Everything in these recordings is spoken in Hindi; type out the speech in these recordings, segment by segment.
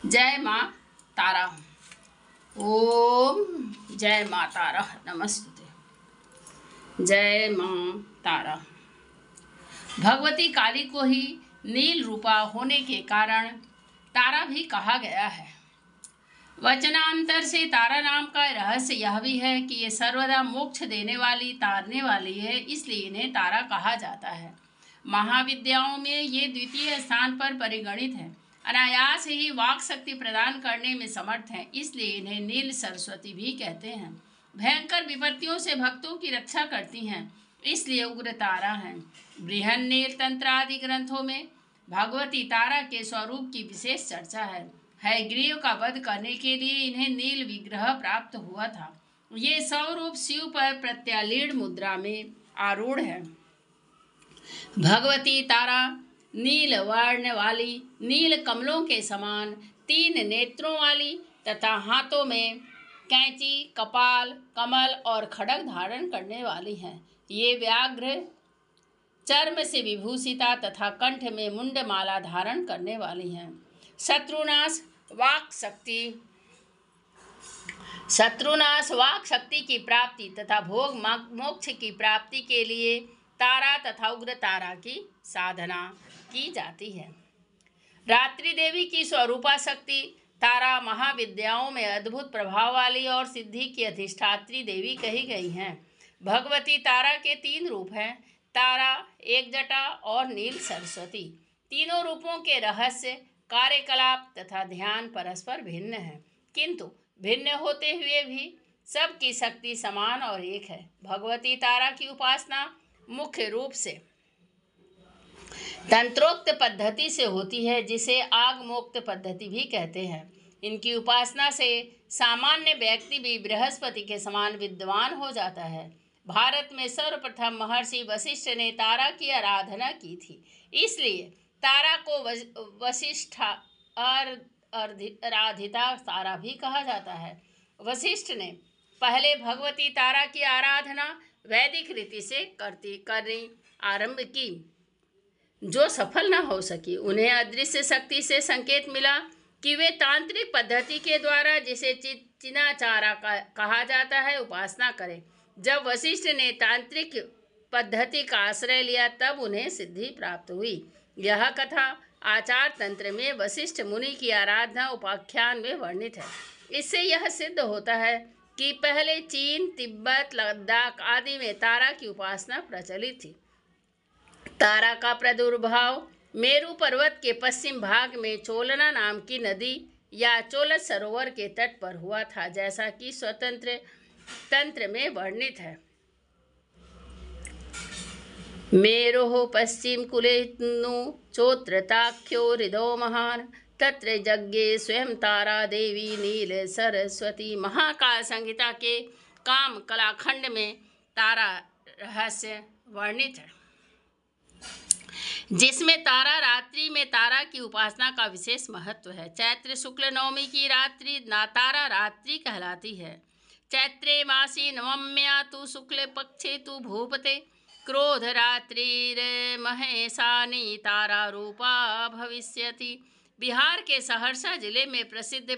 जय माँ तारा। ओम जय माँ तारा नमस्ते। जय माँ तारा। भगवती काली को ही नील रूपा होने के कारण तारा भी कहा गया है। वचनांतर से तारा नाम का रहस्य यह भी है कि ये सर्वदा मोक्ष देने वाली, तारने वाली है, इसलिए इन्हें तारा कहा जाता है। महाविद्याओं में ये द्वितीय स्थान पर परिगणित है। अनायास ही वाक शक्ति प्रदान करने में समर्थ हैं, इसलिए इन्हें नील सरस्वती भी कहते हैं। भयंकर विपत्तियों से भक्तों की रक्षा करती हैं, इसलिए उग्र तारा हैं। बृहन्नील तंत्र आदि ग्रंथों में भगवती तारा के स्वरूप की विशेष चर्चा है। हयग्रीव का वध करने के लिए इन्हें नील विग्रह प्राप्त हुआ था। ये स्वरूप शिव पर प्रत्यालीन मुद्रा में आरूढ़ है। भगवती तारा नील वर्ण वाली, नील कमलों के समान 3 नेत्रों वाली तथा हाथों में कैंची, कपाल, कमल और खड्ग धारण करने वाली हैं। ये व्याघ्र चर्म से विभूषिता तथा कंठ में मुंडमाला धारण करने वाली हैं। शत्रुनाश वाक शक्ति की प्राप्ति तथा भोग मोक्ष की प्राप्ति के लिए तारा तथा उग्र तारा की साधना की जाती है। रात्रि देवी की स्वरूपा शक्ति तारा महाविद्याओं में अद्भुत प्रभाव वाली और सिद्धि की अधिष्ठात्री देवी कही गई हैं। भगवती तारा के 3 रूप हैं, तारा, एक जटा और नील सरस्वती। तीनों रूपों के रहस्य, कार्यकलाप तथा ध्यान परस्पर भिन्न है, किंतु भिन्न होते हुए भी सबकी शक्ति समान और एक है। भगवती तारा की उपासना मुख्य रूप से तंत्रोक्त पद्धति से होती है, जिसे आगमोक्त पद्धति भी कहते हैं। इनकी उपासना से सामान्य व्यक्ति भी बृहस्पति के समान विद्वान हो जाता है। भारत में सर्वप्रथम महर्षि वशिष्ठ ने तारा की आराधना की थी, इसलिए तारा को वशिष्ठ आराधिता तारा भी कहा जाता है। वशिष्ठ ने पहले भगवती तारा की आराधना वैदिक रीति से करनी आरंभ की, जो सफल न हो सकी। उन्हें अदृश्य शक्ति से संकेत मिला कि वे तांत्रिक पद्धति के द्वारा, जिसे चिनाचारा कहा जाता है, उपासना करें। जब वशिष्ठ ने तांत्रिक पद्धति का आश्रय लिया, तब उन्हें सिद्धि प्राप्त हुई। यह कथा आचार तंत्र में वशिष्ठ मुनि की आराधना उपाख्यान में वर्णित है। इससे यह सिद्ध होता है कि पहले चीन, तिब्बत, लद्दाख आदि में तारा की उपासना प्रचलित थी। तारा का प्रादुर्भाव मेरू पर्वत के पश्चिम भाग में चोलना नाम की नदी या चोलत सरोवर के तट पर हुआ था, जैसा कि स्वतंत्र तंत्र में वर्णित है। मेरोः पश्चिम कुलेनु चोत्रताख्यो हृदो महान तत्र यज्ञे स्वयं तारा देवी नील सरस्वती। महाकाल संहिता के काम कलाखंड में तारा रहस्य वर्णित है, जिसमें तारा रात्रि में तारा की उपासना का विशेष महत्व है। चैत्र शुक्ल नवमी की रात्रि तारा रात्रि कहलाती है। चैत्रे मासी नवम्या तु शुक्ल पक्षे तु भूपते क्रोध रात्रिर्महेशानी तारा रूपा भविष्यति। बिहार के सहरसा जिले में प्रसिद्ध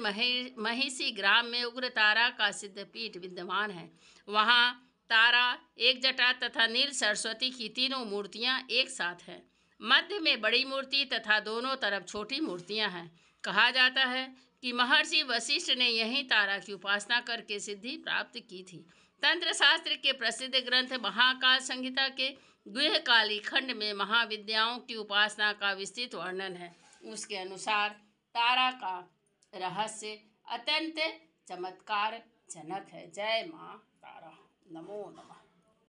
महिषी ग्राम में उग्र तारा का सिद्धपीठ विद्यमान है। वहाँ तारा, एक जटा तथा नील सरस्वती की तीनों मूर्तियाँ एक साथ हैं। मध्य में बड़ी मूर्ति तथा दोनों तरफ छोटी मूर्तियाँ हैं। कहा जाता है कि महर्षि वशिष्ठ ने यहीं तारा की उपासना करके सिद्धि प्राप्त की थी। तंत्र शास्त्र के प्रसिद्ध ग्रंथ महाकाल संहिता के गुह्यकाली खंड में महाविद्याओं की उपासना का विस्तृत वर्णन है। उसके अनुसार तारा का रहस्य अत्यंत चमत्कार जनक है। जय माँ तारा। नमो नमः।